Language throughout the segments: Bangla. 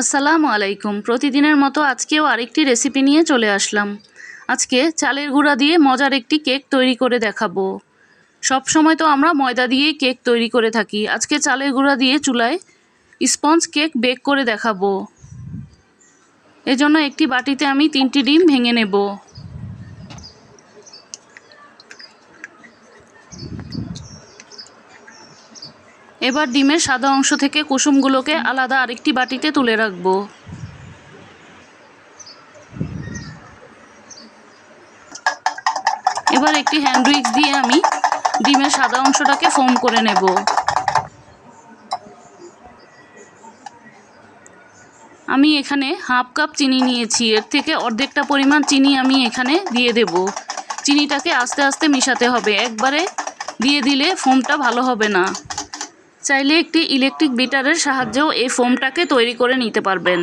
আসসালামু আলাইকুম। প্রতিদিনের মতো আজকেও আরেকটি রেসিপি নিয়ে চলে আসলাম। আজকে চালের গুঁড়া দিয়ে মজার একটি কেক তৈরি করে দেখাবো। সব সময় তো আমরা ময়দা দিয়েই কেক তৈরি করে থাকি। আজকে চালের গুঁড়া দিয়ে চুলায় স্পঞ্জ কেক বেক করে দেখাবো। এজন্য একটি বাটিতে আমি 3টি ডিম ভেঙে নেব। এবার ডিমের সাদা অংশ থেকে কুসুমগুলোকে আলাদা আরেকটি বাটিতে তুলে রাখবো। এবার একটি হ্যান্ড উইক্স দিয়ে আমি ডিমের সাদা অংশটাকে ফোম করে নেব। আমি এখানে হাফ কাপ চিনি নিয়েছি, এর থেকে অর্ধেকটা পরিমাণ চিনি আমি এখানে দিয়ে দেব। চিনিটাকে আস্তে আস্তে মিশাতে হবে, একবারে দিয়ে দিলে ফোমটা ভালো হবে না। চাইলে একটি ইলেকট্রিক বিটারের সাহায্যেও এই ফোমটাকে তৈরি করে নিতে পারবেন।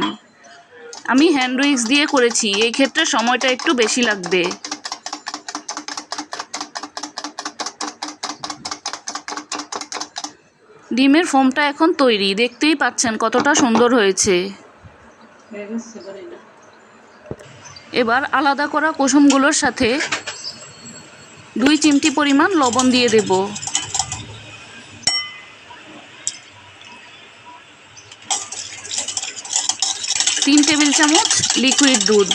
আমি হ্যান্ড উইক্স দিয়ে করেছি, এই ক্ষেত্রে সময়টা একটু বেশি লাগবে। ডিমের ফোমটা এখন তৈরি, দেখতেই পাচ্ছেন কতটা সুন্দর হয়েছে। এবার আলাদা করা কুসুমগুলোর সাথে 2 চিমটি পরিমাণ লবণ দিয়ে দেব। 3 টেবিল চামচ লিকুইড দুধ,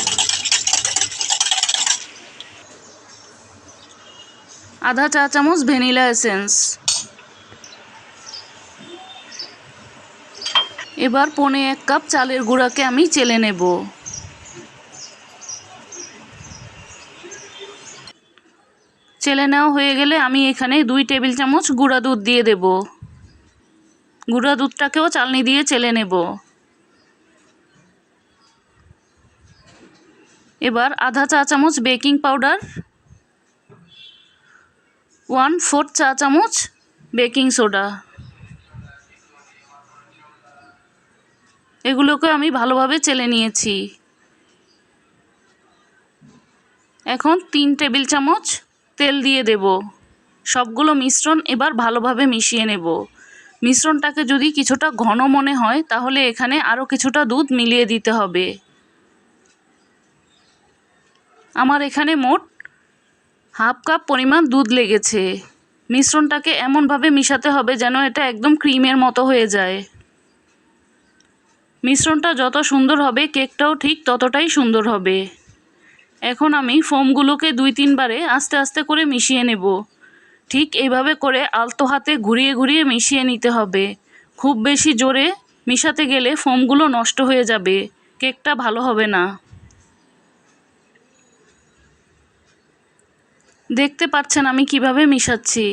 আধা চা চামচ ভ্যানিলা এসেন্স। এবার 1/4 কাপ চালের গুঁড়াকে আমি চেলে নেব। চেলে নেওয়া হয়ে গেলে আমি এখানে 2 টেবিল চামচ গুঁড়া দুধ দিয়ে দেব। গুঁড়া দুধটাকেও চালনি দিয়ে চেলে নেব। এবার আধা চা চামচ বেকিং পাউডার, 1/4 চা চামচ বেকিং সোডা, এগুলোকে আমি ভালোভাবে চেলে নিয়েছি। এখন 3 টেবিল চামচ তেল দিয়ে দেব। সবগুলো মিশ্রণ এবার ভালোভাবে মিশিয়ে নেব। মিশ্রণটাকে যদি কিছুটা ঘন মনে হয় তাহলে এখানে আরও কিছুটা দুধ মিলিয়ে দিতে হবে। আমার এখানে মোট হাফ কাপ পরিমাণ দুধ লেগেছে। মিশ্রণটাকে এমনভাবে মিশাতে হবে যেন এটা একদম ক্রিমের মতো হয়ে যায়। মিশ্রণটা যত সুন্দর হবে কেকটাও ঠিক ততটাই সুন্দর হবে। এখন আমি ফোমগুলোকে 2-3 বারে আস্তে আস্তে করে মিশিয়ে নেব। ঠিক এইভাবে করে আলতো হাতে ঘুরিয়ে ঘুরিয়ে মিশিয়ে নিতে হবে। খুব বেশি জোরে মিশাতে গেলে ফোমগুলো নষ্ট হয়ে যাবে, কেকটা ভালো হবে না। দেখতে পাচ্ছেন আমি কিভাবে মিশাচ্ছি।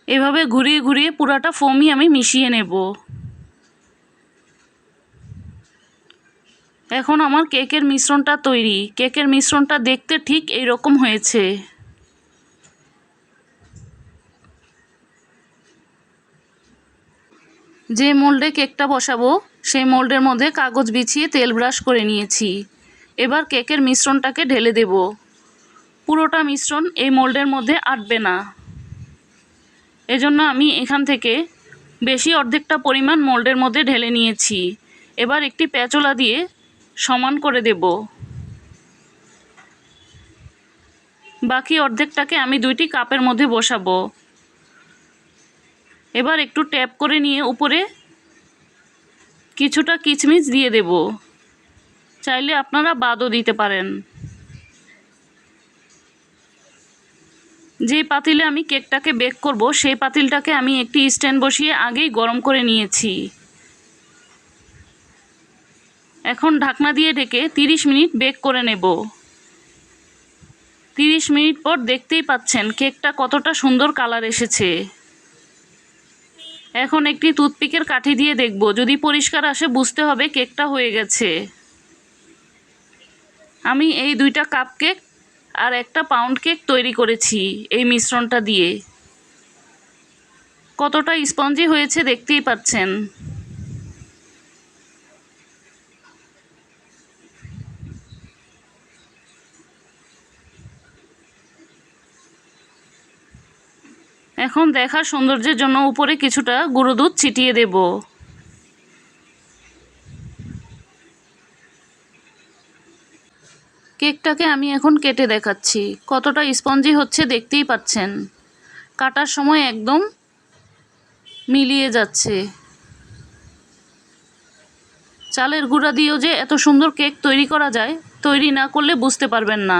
এভাবে ঘুরিয়ে ঘুরিয়ে পুরাটা ফোমই আমি মিশিয়ে নেব। এখন আমার কেকের মিশ্রণটা তৈরি। কেকের মিশ্রণটা দেখতে ঠিক এই রকম হয়েছে। যে মোল্ডে কেকটা বসাবো সেই মোল্ডের মধ্যে কাগজ বিছিয়ে তেল ব্রাশ করে নিয়েছি। এবার কেকের মিশ্রণটাকে ঢেলে দেব। পুরোটা মিশ্রণ এই মোল্ডের মধ্যে আটবে না, এজন্য আমি এখান থেকে বেশি অর্ধেকটা পরিমাণ মোল্ডের মধ্যে ঢেলে নিয়েছি। এবার একটি প্যাচোলা দিয়ে সমান করে দেব। বাকি অর্ধেকটাকে আমি 2টি কাপের মধ্যে বসাবো। এবার একটু ট্যাপ করে নিয়ে উপরে কিছুটা কিচমিচ দিয়ে দেব। চাইলে আপনারা বাদও দিতে পারেন। যে পাতিলে আমি কেকটাকে বেক করব সেই পাতিলটাকে আমি একটি স্ট্যান্ড বসিয়ে আগেই গরম করে নিয়েছি। এখন ঢাকনা দিয়ে ঢেকে 30 মিনিট বেক করে নেব। 30 মিনিট পর দেখতেই পাচ্ছেন কেকটা কতটা সুন্দর কালার এসেছে। এখন একটি টুথপিকের কাঠি দিয়ে দেখব, যদি পরিষ্কার আসে বুঝতে হবে কেকটা হয়ে গেছে। আমি এই 2টা কাপ কেক আর একটা পাউন্ড কেক তৈরি করেছি এই মিশ্রণটা দিয়ে। কতটা স্পঞ্জি হয়েছে দেখতেই পাচ্ছেন। এখন দেখার সৌন্দর্যের জন্য উপরে কিছুটা গুঁড়ো দুধ ছিটিয়ে দেব। কেকটাকে আমি এখন কেটে দেখাচ্ছি, কতটা স্পঞ্জি হচ্ছে দেখতেই পাচ্ছেন। কাটার সময় একদম মিলিয়ে যাচ্ছে। চালের গুঁড়া দিয়েও যে এত সুন্দর কেক তৈরি করা যায়, তৈরি না করলে বুঝতে পারবেন না।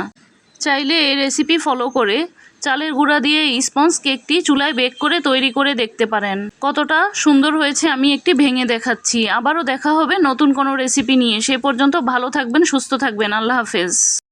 চাইলে এই রেসিপি ফলো করে চালের গুঁড়া দিয়ে স্পঞ্জ কেকটি চুলায় বেক করে তৈরি করে দেখতে পারেন। কতটা সুন্দর হয়েছে আমি একটি ভেঙে দেখাচ্ছি। আবারও দেখা হবে নতুন কোনো রেসিপি নিয়ে। সে পর্যন্ত ভালো থাকবেন, সুস্থ থাকবেন। আল্লাহ হাফেজ।